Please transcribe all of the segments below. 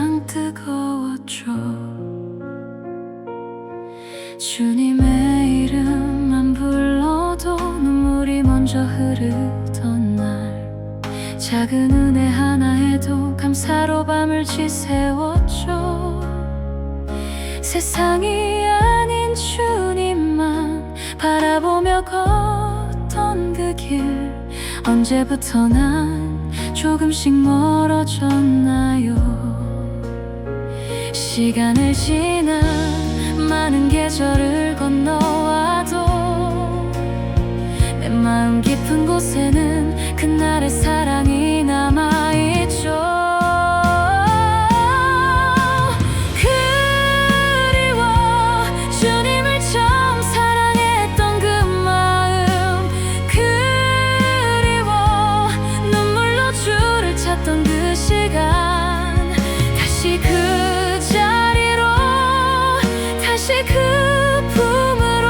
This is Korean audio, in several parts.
가장 뜨거웠죠. 주님의 이름만 불러도 눈물이 먼저 흐르던 날, 작은 은혜 하나에도 감사로 밤을 지새웠죠. 세상이 아닌 주님만 바라보며 걷던 그 길, 언제부터 난 조금씩 멀어졌나요? 시간을 지나 많은 계절을 건너와도 내 마음 깊은 곳에는 그날의 사랑이 남아있죠. 그 시간 다시 그 자리로, 다시 그 품으로,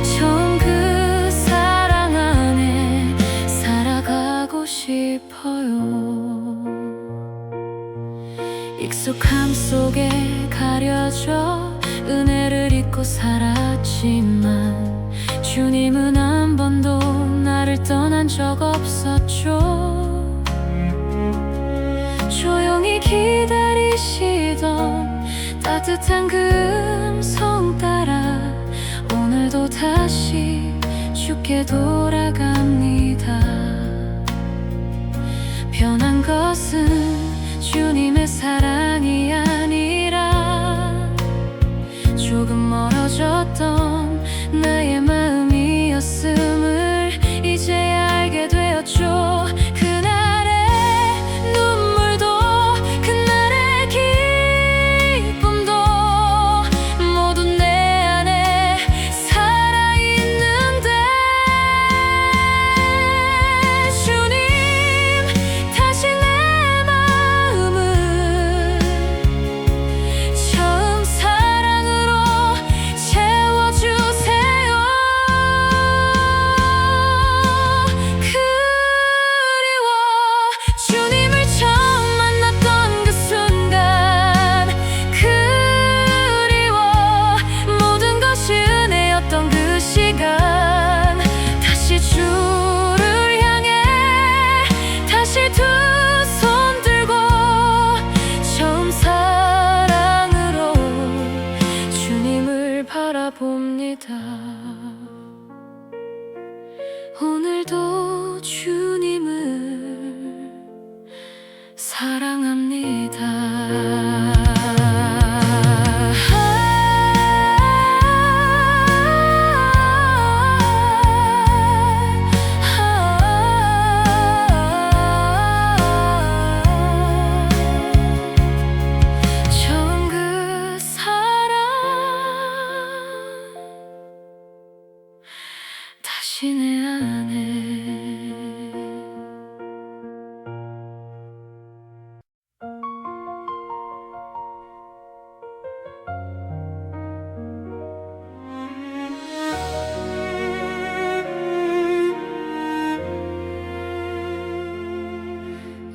처음 그 사랑 안에 살아가고 싶어요. 익숙함 속에 가려져 은혜를 잊고 살았지만 주님은 한 번도 나를 떠난 적 없었죠. 조용히 기다리시던 따뜻한 그 음성 따라 오늘도 다시 주께 돌아갑니다. 변한 것은 주님의 사랑이 아니라 조금 멀어졌던 나의 마음이었음을 이제야 알게 되었죠. 오늘도 주님을 사랑합니다. 처음 그 사랑 다시 내 안에.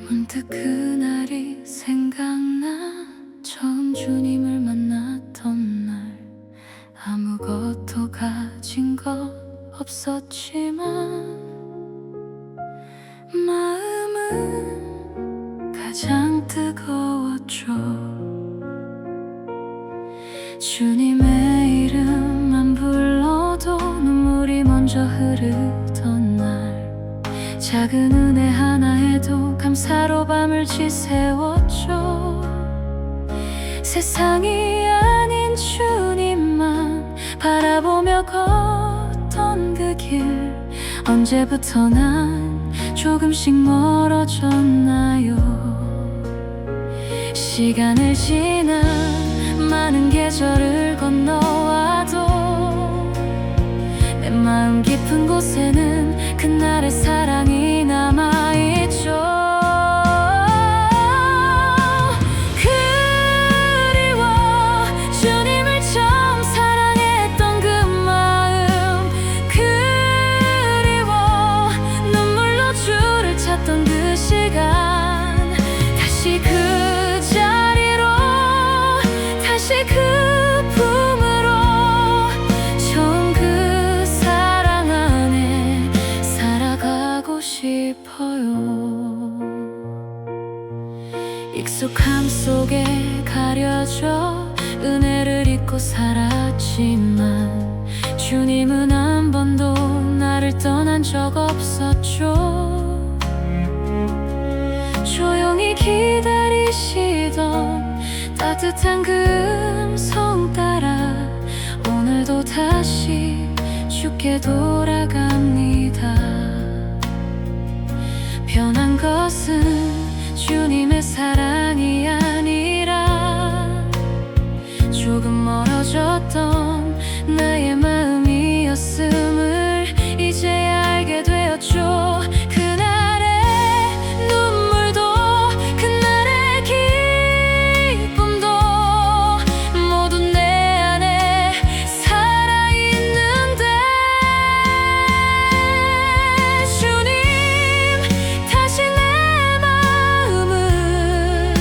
문득 그날이 생각나. 처음 주님을 만났던 날, 아무것도 가진 것 없었지만 마음은 가장 뜨거웠죠. 주님의 이름만 불러도 눈물이 먼저 흐르던 날, 작은 은혜 하나에도 감사로 밤을 지새웠죠. 세상이 아닌 주님만 바라보며 걷던 그 길, 언제부터 난 조금씩 멀어졌나요? 시간을 지나 많은 계절을 건너와도 내 마음 깊은 곳에는 그날의 사랑이 남아있죠. 그 시간 다시 그 자리 익숙함 속에 가려져 은혜를 잊고 살았지만 주님은 한 번도 나를 떠난 적 없었죠. 조용히 기다리시던 따뜻한 그 음성 따라 오늘도 다시 주께 돌아갑니다. 변한 것은 주님의 사랑이 아니라 조금 멀어졌던 나의 마음이었음을 이제야 알게 되었죠. 그날의 눈물도 그날의 기쁨도 모두 내 안에 살아있는데 주님 다시 내 마음을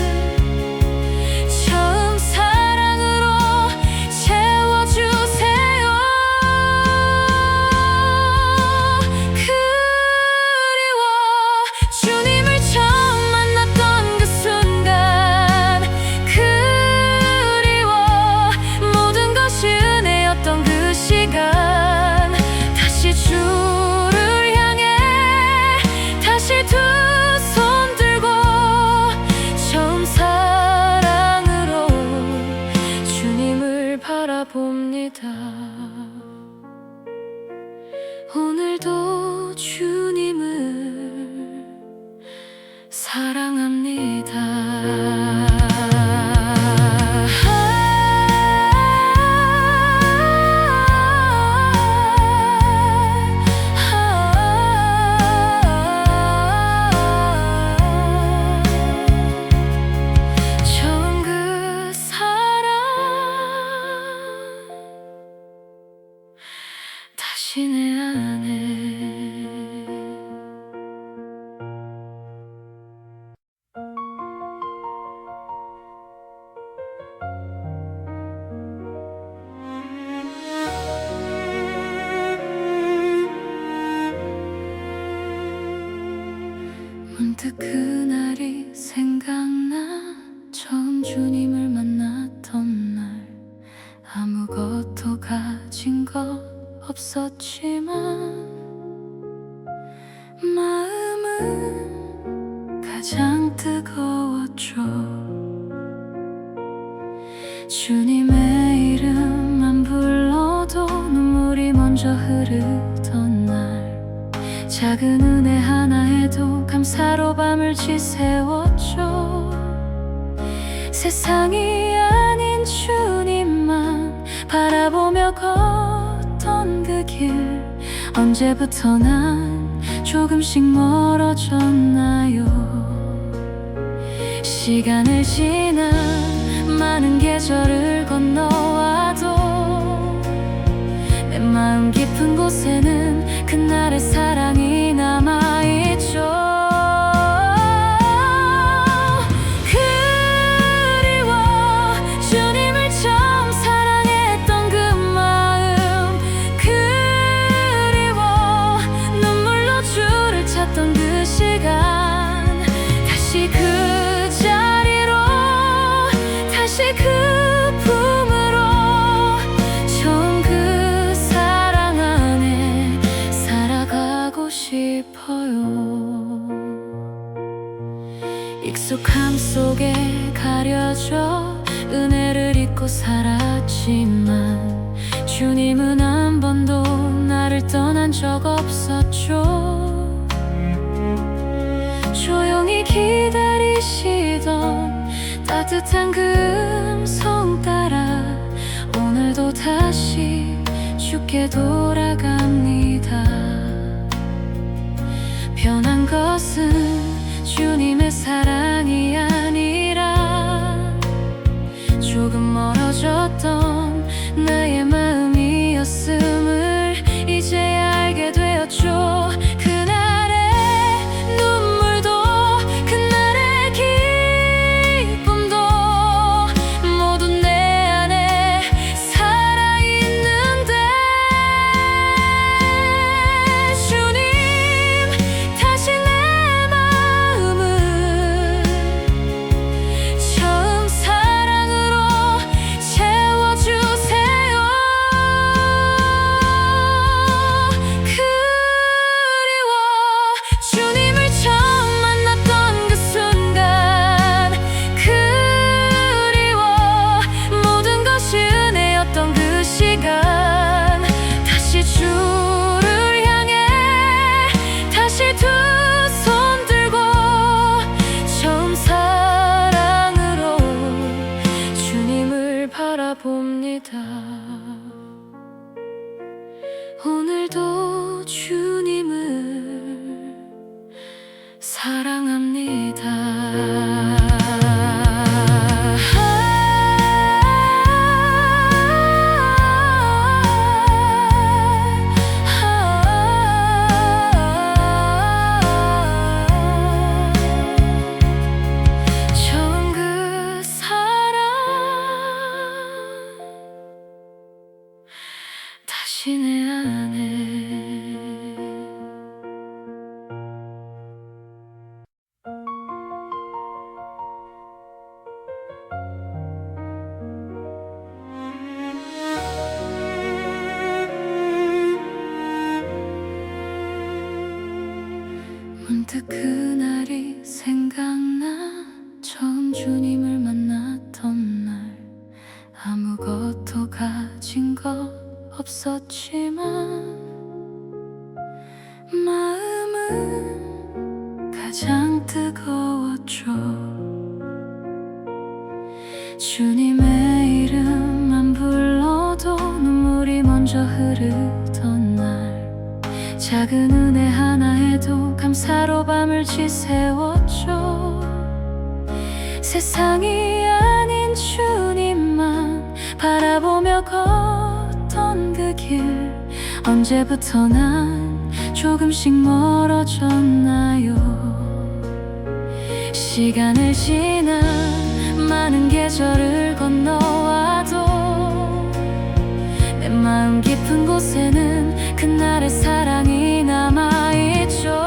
처음 사랑으로 채워주세요. 그리워 주님을 처음 만났던 그 순간 그리워 모든 것이 은혜였던 그 시간 다시 주를 향해 다시 두 손 들고 처음 사랑으로 주님을 바라봅니다. 오늘도 주님을 사랑합니다. 처음 그 사랑 다시 내 안에 문득 그날이 생각나. 처음 주님을 만났던 날 아무것도 가진 것 없었지만 마음은 가장 뜨거웠죠. 주님의 이름만 불러도 눈물이 먼저 흐르던 날 작은 은혜 하나에도 감사로 밤을 지새웠죠. 세상이 아닌 주님만 바라보며 걷던 그 길 언제부터 난 조금씩 멀어졌나요? 시간을 지나 많은 계절을 건너와도 내 마음 깊은 곳에는 그날의 사랑이 남아있죠. 그 시간 다시 그 자리로 다시 그 품으로 처음 그 사랑 안에 살아가고 싶어요. 익숙함 속에 가려져 은혜를 잊고 살았지만 주님은 한 번도 나를 떠난 적 없었죠. 조용히 기다리시던 따뜻한 그 음성 따라 오늘도 다시 주께 돌아갑니다. 변한 것은 주님의 사랑이 아니라 조금 멀어졌던 나의 마음이었음을 이제야 알게 되었죠. 바라봅니다. 오늘도 주님을 사랑합니다. 처음 그 사랑 다시 내 안에 문득 그날이 생각나. 처음 주님을 만났던 날 아무것도 가진 것 없었지만 마음은 가장 뜨거웠죠. 주님의 이름만 불러도 눈물이 먼저 흐르던 날 작은 은혜 하나에도 감사로 밤을 지새웠죠. 세상이 아닌 주님만 바라보며 걷던 그 길 언제부터 난 조금씩 멀어졌나요? 시간을 지나 많은 계절을 건너와도 내 마음 깊은 곳에는 그날의 사랑이 남아있죠.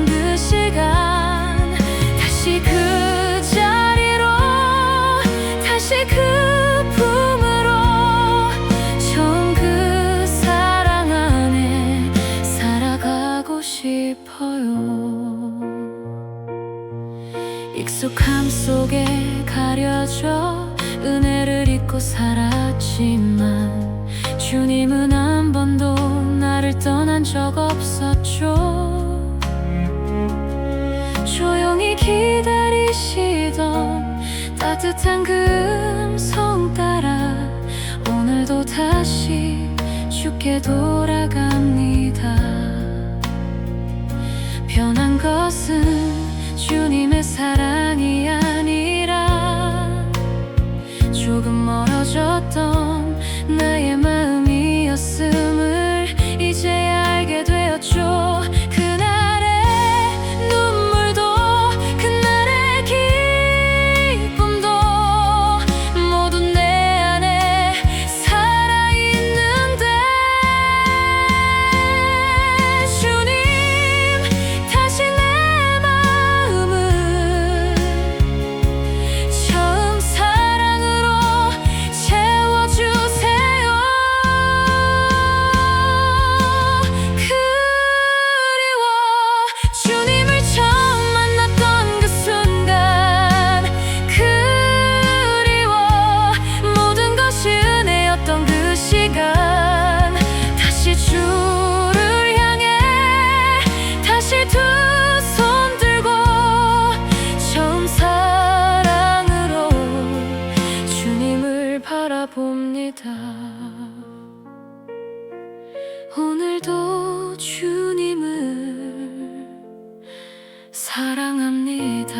그 시간 다시 그 자리로 다시 그 품으로 처음 그 사랑 안에 살아가고 싶어요. 익숙함 속에 가려져 은혜를 잊고 살았지만 주님은 한 번도 나를 떠난 적 없었죠. 조용히 기다리시던 따뜻한 그 음성 따라 오늘도 다시 주께 돌아갑니다. 변한 것은 주님의 사랑이 아니라 조금 멀어졌던 나의 마음이었음을 이제야 알게 되었죠. 오늘도 주님을 사랑합니다.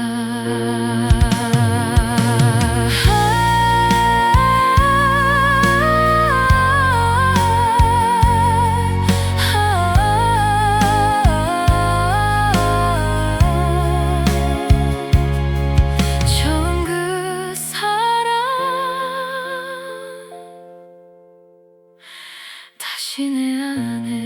처음 그 사랑 다시 내 안에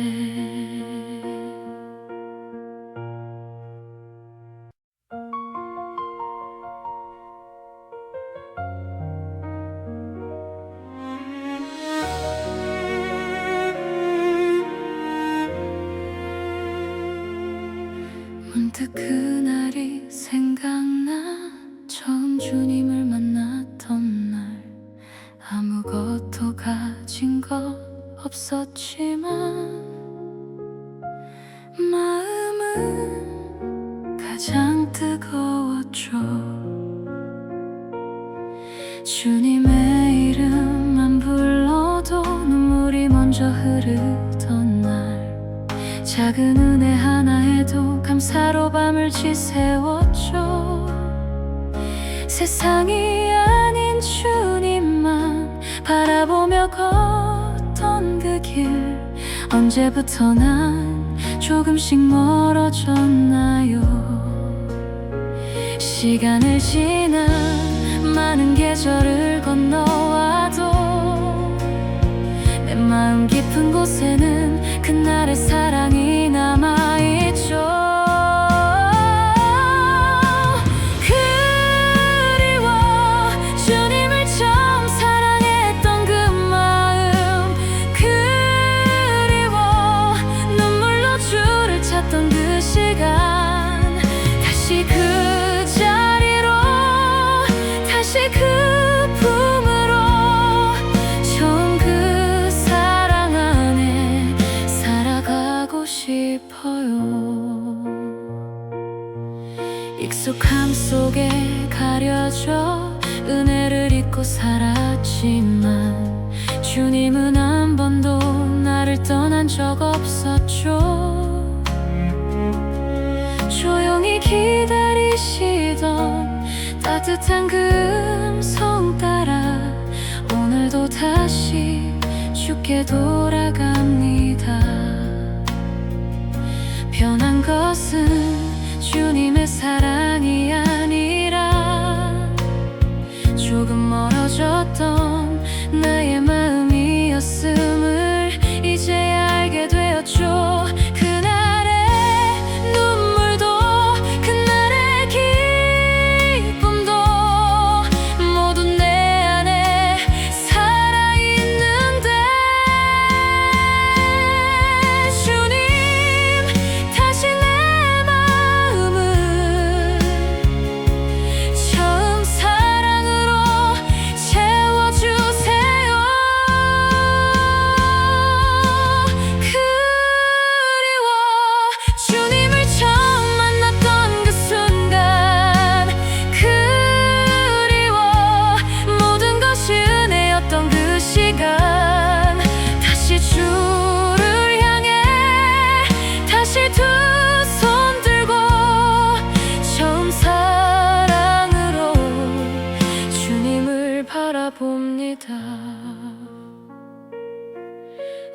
문득 그날이 생각나. 처음 주님을 만났던 날 아무것도 가진 것 거 없었지만 마음은 가장 뜨거웠죠. 주님의 이름만 불러도 눈물이 먼저 흐르던 날, 작은 은혜 하나에도 감사로 밤을 지새웠죠. 세상이 아닌 주님만 바라보며 걷던 그 길, 언제부터 난 조금씩 멀어졌나요? 시간을 지나 많은 계절을 건너와도 내 마음 깊은 곳에는 그날의 사랑이 남아있죠. 그리워 주님을 처음 사랑했던 그 마음, 그리워 눈물로 주를 찾던 그 시간, 다시 그 자리로, 다시 그 품으로, 처음 그 사랑 안에 살아가고 싶어요. 익숙함 속에 가려져 은혜를 잊고 살았지만 주님은 한 번도 나를 떠난 적 없었죠. 조용히 기다리시던 따뜻한 그 음성 따라 오늘도 다시 주께 돌아갑니다. 변한 것은 주님의 사랑이 아니라 조금 멀어졌던 나의 마음이었음을 이제야 알게 되었죠. 그날의 눈물도 그날의 기쁨도 모두 내 안에 살아있는데, 주님 다시 내 마음을 처음 사랑으로 채워주세요. 그리워 주님을 처음 만났던 그 순간, 그리워 모든 것이 은혜였던 그 시간, 다시 주를 향해 다시 두 손 들고 처음 사랑으로 주님을 바라봅니다.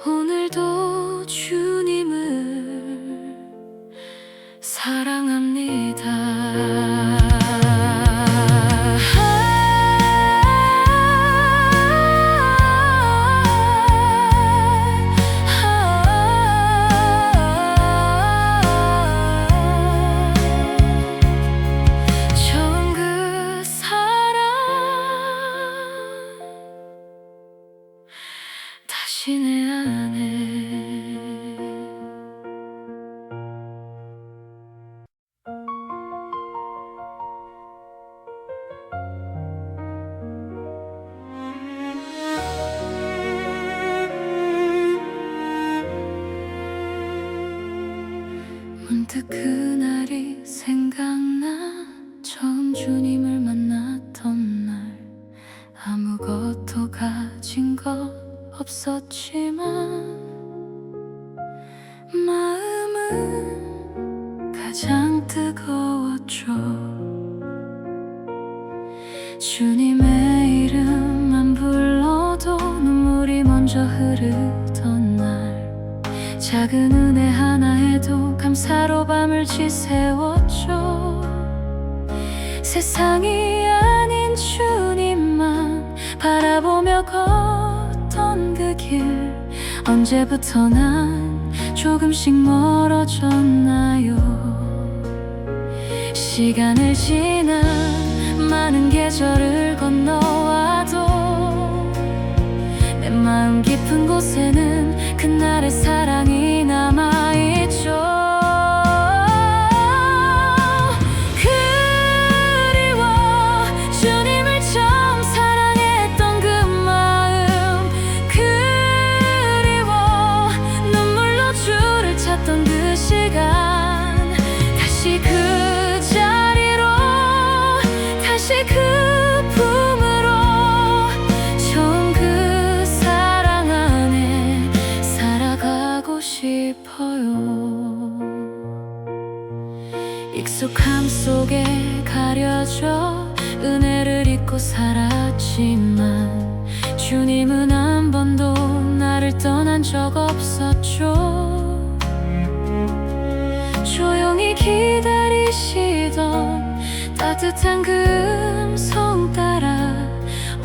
오늘도 주님을 사랑합니다. 처음 그 사랑 다시 내 안에. 문득 그날이 생각나. 처음 주님을 만났던 날, 아무것도 가진 것 없었지만 마음은 가장 뜨거웠죠. 주님의 이름만 불러도 눈물이 먼저 흐르던 날, 작은 은혜 하나에도 감사로 밤을 지새웠죠. 세상이 아닌 주님만 바라보며 걷던 그 길, 언제부터 난 조금씩 멀어졌나요? 시간을 지나 많은 계절을 건너와도 내 마음 깊은 곳에는 그날의 사랑이 남아있죠. 그리워 주님을 처음 사랑했던 그 마음, 그 익숙함 속에 가려져 은혜를 잊고 살았지만 주님은 한 번도 나를 떠난 적 없었죠. 조용히 기다리시던 따뜻한 그 음성 따라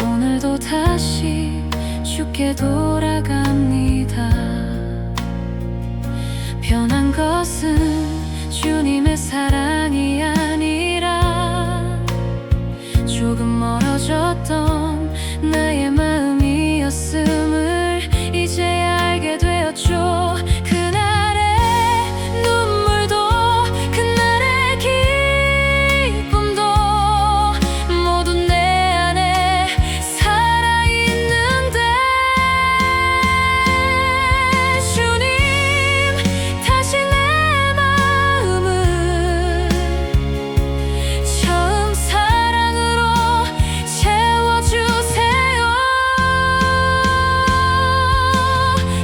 오늘도 다시 주께 돌아갑니다. 변한 것은 주님의 사랑이 아니라 조금 멀어졌던 나의 마음이었음을 이제야 알게 되었죠. 그날의 눈물도 그날의 기쁨도 모두 내 안에 살아있는데 주님 다시 내 마음을 처음 사랑으로 채워주세요.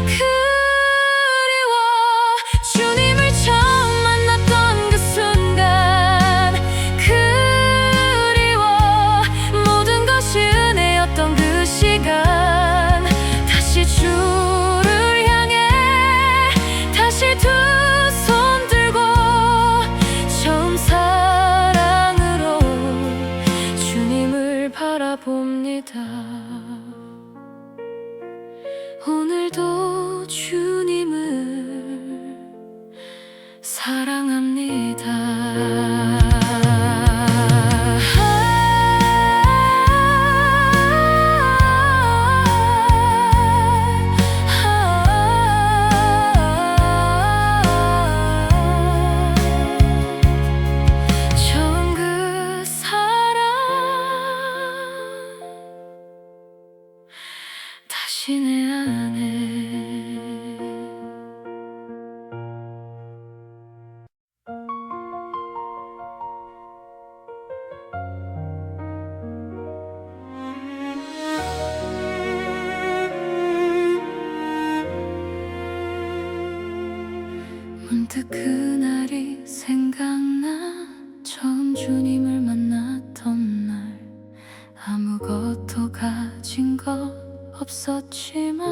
그리워 주님을 처음 만났던 그 순간 그리워 모든 것이 은혜였던 그 시간 다시 주를 향해 다시 두 손 들고 처음 사랑으로 주님을 바라봅니다. 오늘도 주님을 사랑합니다. 처음 그 사랑 다시 내 안에 문득 그날이 생각나. 처음 주님을 만났던 날 아무것도 가진 것 없었지만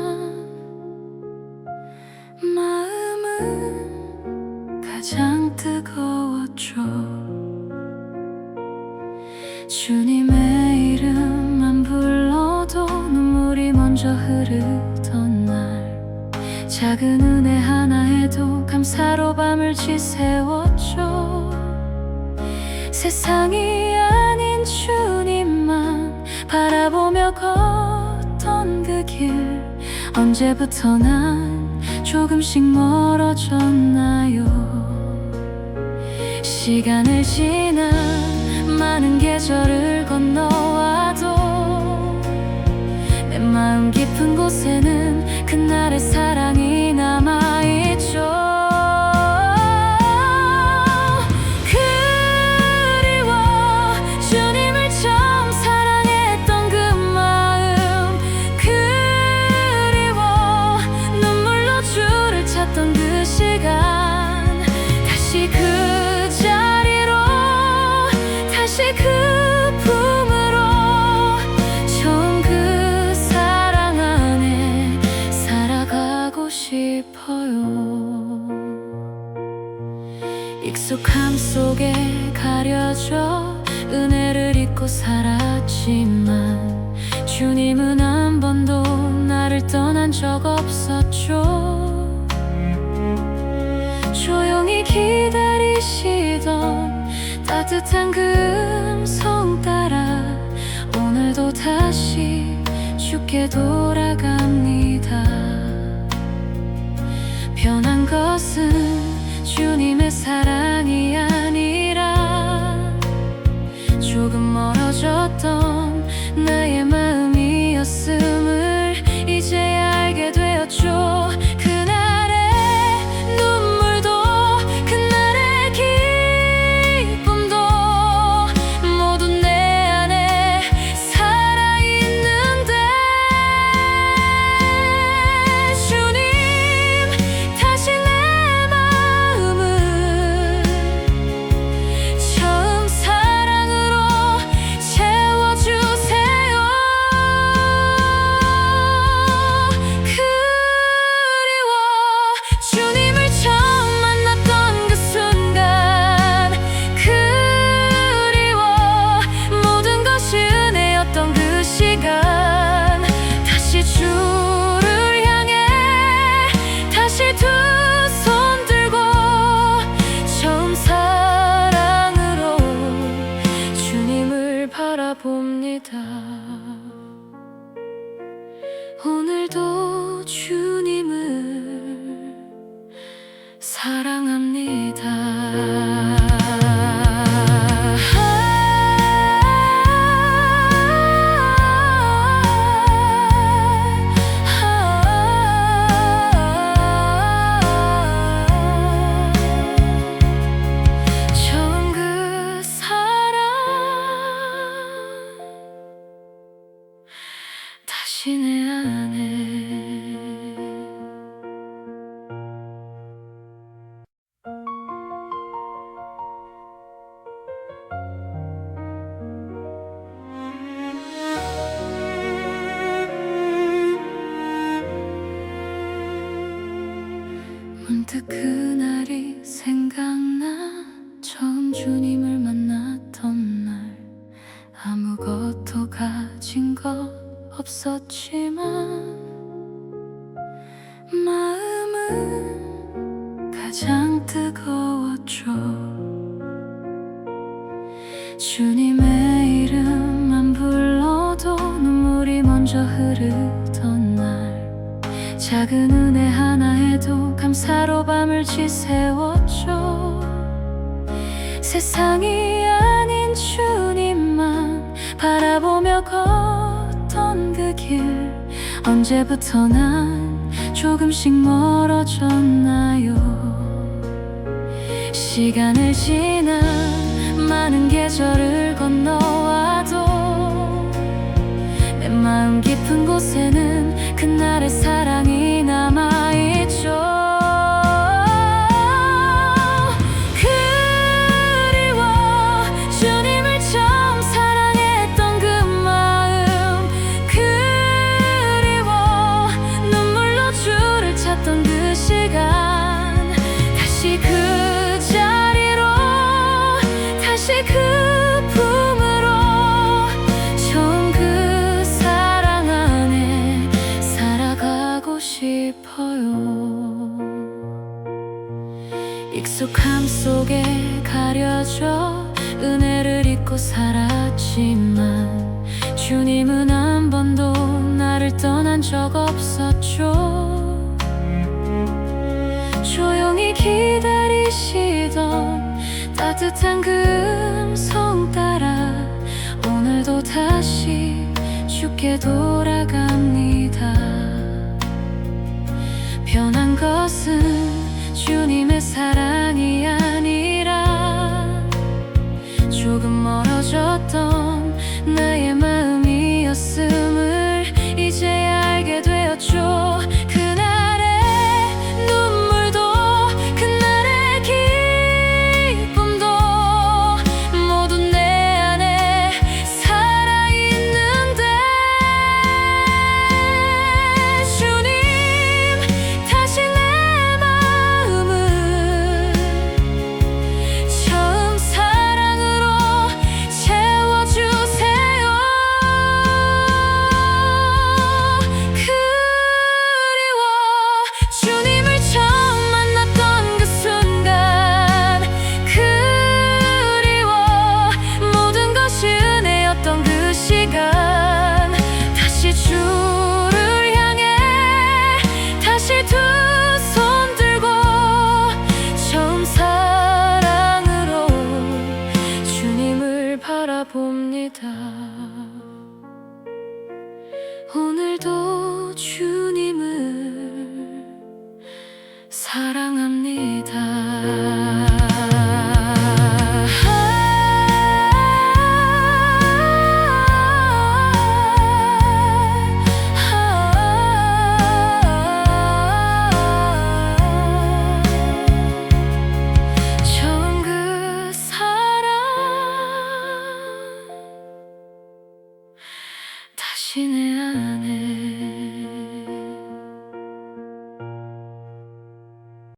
마음은 가장 뜨거웠죠. 주님의 이름만 불러도 눈물이 먼저 흐르던 날 작은 은혜 하나에도 감사로 밤을 지새웠죠. 세상이 아닌 주님만 바라보며 걷던 그 길 언제부터 난 조금씩 멀어졌나요. 시간을 지나 많은 계절을 건너와도 내 마음 깊은 곳에는 그날의 사랑이 남아있죠. 그리워 주님을 처음 사랑했던 그 마음 그리워 눈물로 주를 찾던 그 시간 다시 그 자리로 다시 그 품으로 처음 그 사랑 안에 살아가고 싶어요. 익숙함 속에 가려져 은혜를 잊고 살았지만 주님은 한 번도 나를 떠난 적 없었죠. 조용히 기다리시던 따뜻한 그 음성 따라 오늘도 다시 주께 돌아갑니다. 변한 것은 주님의 사랑이 아니라 조금 멀어졌던 나의 마음이었음을 이제야 알게 되었죠. 그날의 눈물도 그날의 기쁨도 모두 내 안에 살아있는데 주님 다시 내 당신의 안에 문득 그날이 생각나. 처음 주님을 만났던 날, 아무것도 가진 것 없었지만 마음은 가장 뜨거웠죠. 주님의 이름만 불러도 눈물이 먼저 흐르던 날, 작은 은혜 하나에도 감사로 밤을 지새웠죠. 세상이 아닌 주님만 바라보며 걷던 그 길, 언제부터 난 조금씩 멀어졌나요? 시간을 지나 많은 계절을 건너와도 내 마음 깊은 곳에는 그날의 사랑이 남아있죠. 다시 그 자리로, 다시 그 품으로, 처음 그 사랑 안에 살아가고 싶어요. 익숙함 속에 가려져 은혜를 잊고 살았지만 주님은 한 번도 나를 떠난 적 없었죠. 조용히 기다리시던 따뜻한 그 음성 따라 오늘도 다시 주께 돌아갑니다. 변한 것은 주님의 사랑이 아니라 조금 멀어졌던 나의 마음이었음을 이제야 알게 되었죠. 오늘도 주